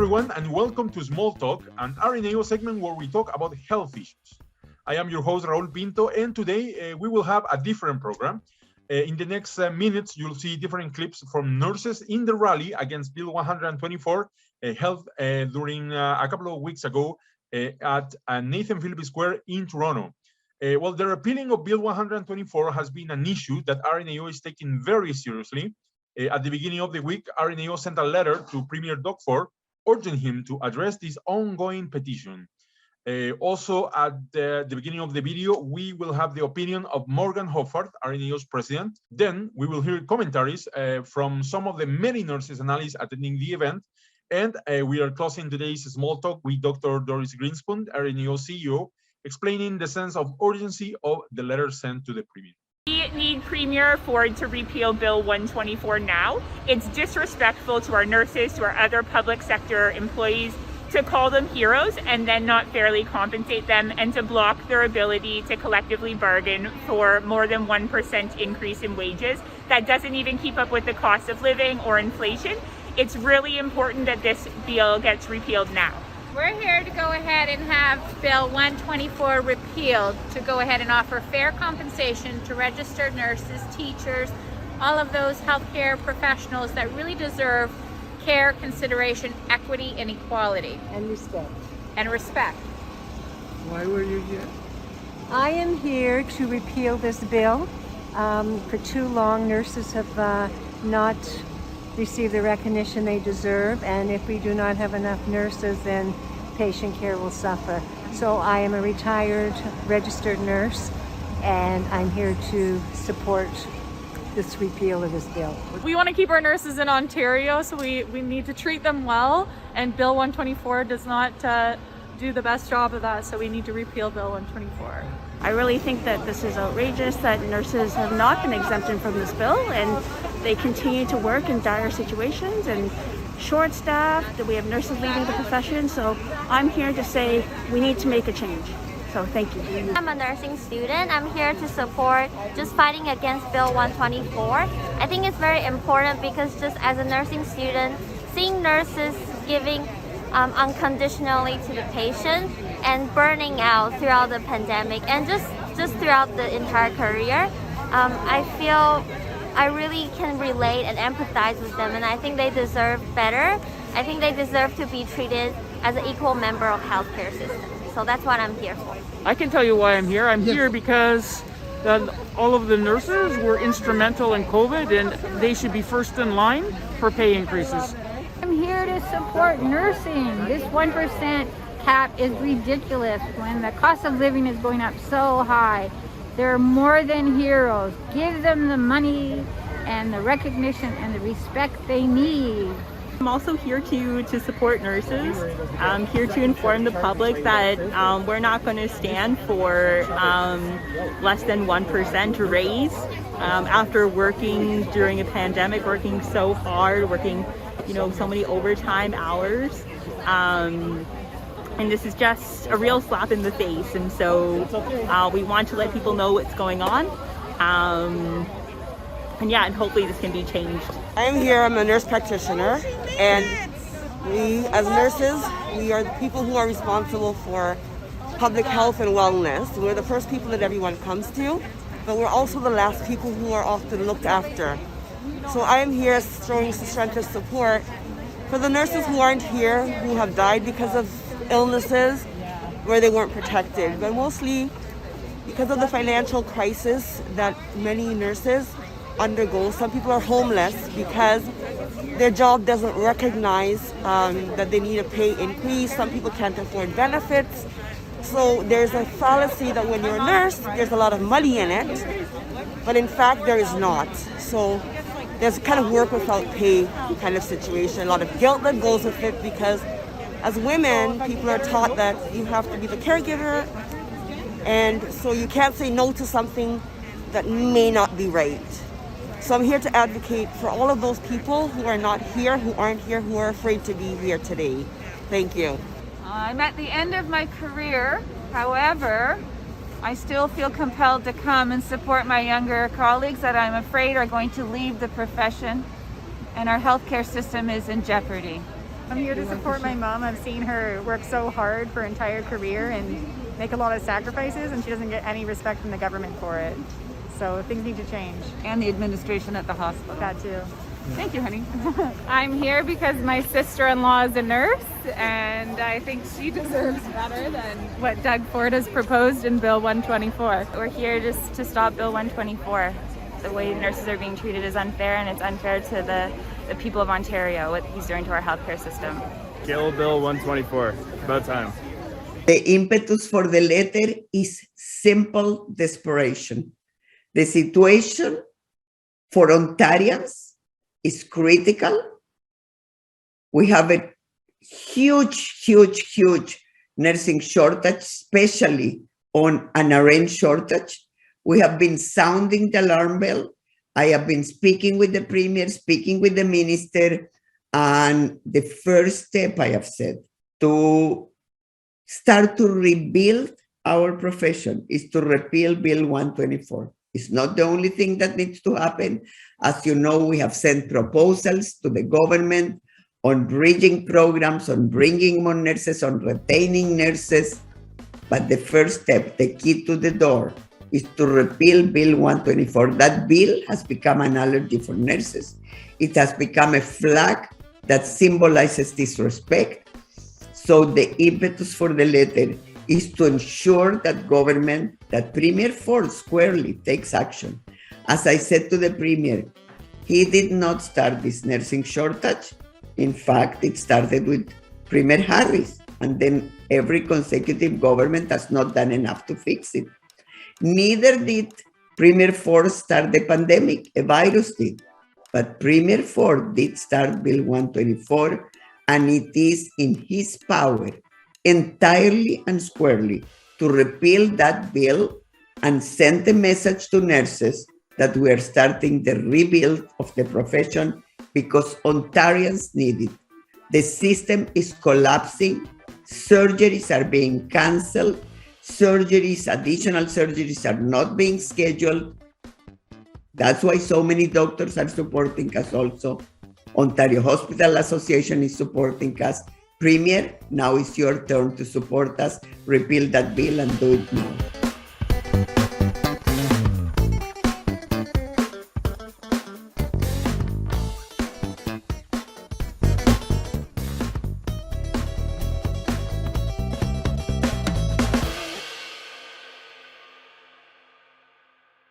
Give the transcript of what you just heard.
everyone, and welcome to Small Talk, an RNAO segment where we talk about health issues. I am your host, Raul Pinto, and today we will have a different program. In the next minutes, you'll see different clips from nurses in the rally against Bill 124, held during a couple of weeks ago at Nathan Phillips Square in Toronto. Well, the repealing of Bill 124 has been an issue that RNAO is taking very seriously. At the beginning of the week, RNAO sent a letter to Premier Doug Ford urging him to address this ongoing petition. Also, at the beginning of the video, we will have the opinion of Morgan Hoffarth, RNAO's president. Then we will hear commentaries from some of the many nurses and allies attending the event. And we are closing today's Small Talk with Dr. Doris Grinspun, RNAO CEO, explaining the sense of urgency of the letter sent to the Premier. We need Premier Ford to repeal Bill 124 now. It's disrespectful to our nurses, to our other public sector employees, to call them heroes and then not fairly compensate them, and to block their ability to collectively bargain for more than 1% increase in wages. That doesn't even keep up with the cost of living or inflation. It's really important that this bill gets repealed now. We're here to go ahead and have Bill 124 repealed, to go ahead and offer fair compensation to registered nurses, teachers, all of those healthcare professionals that really deserve care, consideration, equity, and equality. And respect. And respect. Why were you here? I am here to repeal this bill. For too long, nurses have not received the recognition they deserve, and if we do not have enough nurses, then patient care will suffer. So I am a retired registered nurse, and I'm here to support this repeal of this bill. We want to keep our nurses in Ontario, so we need to treat them well, and Bill 124 does not do the best job of that, so we need to repeal Bill 124. I really think that this is outrageous that nurses have not been exempted from this bill, and they continue to work in dire situations and short-staffed, that we have nurses leaving the profession. So I'm here to say we need to make a change. So thank you. I'm a nursing student. I'm here to support just fighting against Bill 124. I think it's very important because just as a nursing student, seeing nurses giving unconditionally to the patient and burning out throughout the pandemic and just throughout the entire career, I feel I really can relate and empathize with them, and I think they deserve better. I think they deserve to be treated as an equal member of healthcare system. So that's what I'm here for. I can tell you why I'm here. I'm here because all of the nurses were instrumental in COVID, and they should be first in line for pay increases. I'm here to support nursing. This 1% cap is ridiculous when the cost of living is going up so high. They're more than heroes. Give them the money and the recognition and the respect they need. I'm also here to support nurses. I'm here to inform the public that we're not going to stand for less than 1% raise after working during a pandemic, working so hard, working so many overtime hours. And this is just a real slap in the face. And so we want to let people know what's going on. And hopefully this can be changed. I'm here, I'm a nurse practitioner, and we as nurses, we are the people who are responsible for public health and wellness. We're the first people that everyone comes to, but we're also the last people who are often looked after. So I am here showing strength of support for the nurses who aren't here, who have died because of illnesses where they weren't protected, but mostly because of the financial crisis that many nurses undergo. Some people are homeless because their job doesn't recognize that they need a pay increase. Some people can't afford benefits. So there's a fallacy that when you're a nurse, there's a lot of money in it, but in fact there is not. So there's kind of work without pay kind of situation, a lot of guilt that goes with it, because as women, people are taught that you have to be the caregiver, and so you can't say no to something that may not be right. So I'm here to advocate for all of those people who are not here, who aren't here, who are afraid to be here today. Thank you. I'm at the end of my career. However, I still feel compelled to come and support my younger colleagues that I'm afraid are going to leave the profession, and our healthcare system is in jeopardy. I'm here to support my mom. I've seen her work so hard for her entire career and make a lot of sacrifices, and she doesn't get any respect from the government for it. So things need to change. And the administration at the hospital. That too. Thank you, honey. I'm here because my sister-in-law is a nurse, and I think she deserves better than what Doug Ford has proposed in Bill 124. We're here just to stop Bill 124. The way nurses are being treated is unfair, and it's unfair to the people of Ontario, what he's doing to our healthcare system. Kill Bill 124. About time. The impetus for the letter is simple desperation. The situation for Ontarians is critical. We have a huge nursing shortage, especially on an RN shortage. We have been sounding the alarm bell. I have been speaking with the Premier, speaking with the Minister, and the first step I have said to start to rebuild our profession is to repeal Bill 124. It's not the only thing that needs to happen. As you know, we have sent proposals to the government on bridging programs, on bringing more nurses, on retaining nurses. But the first step, the key to the door, is to repeal Bill 124. That bill has become an allergy for nurses. It has become a flag that symbolizes disrespect. So the impetus for the letter is to ensure that government, that Premier Ford squarely takes action. As I said to the Premier, he did not start this nursing shortage. In fact, it started with Premier Harris, and then every consecutive government has not done enough to fix it. Neither did Premier Ford start the pandemic, a virus did. But Premier Ford did start Bill 124, and it is in his power entirely and squarely to repeal that bill and send a message to nurses that we are starting the rebuild of the profession because Ontarians need it. The system is collapsing. Surgeries are being canceled. Additional surgeries are not being scheduled. That's why so many doctors are supporting us also. Ontario Hospital Association is supporting us. Premier, now it's your turn to support us. Repeal that bill and do it now.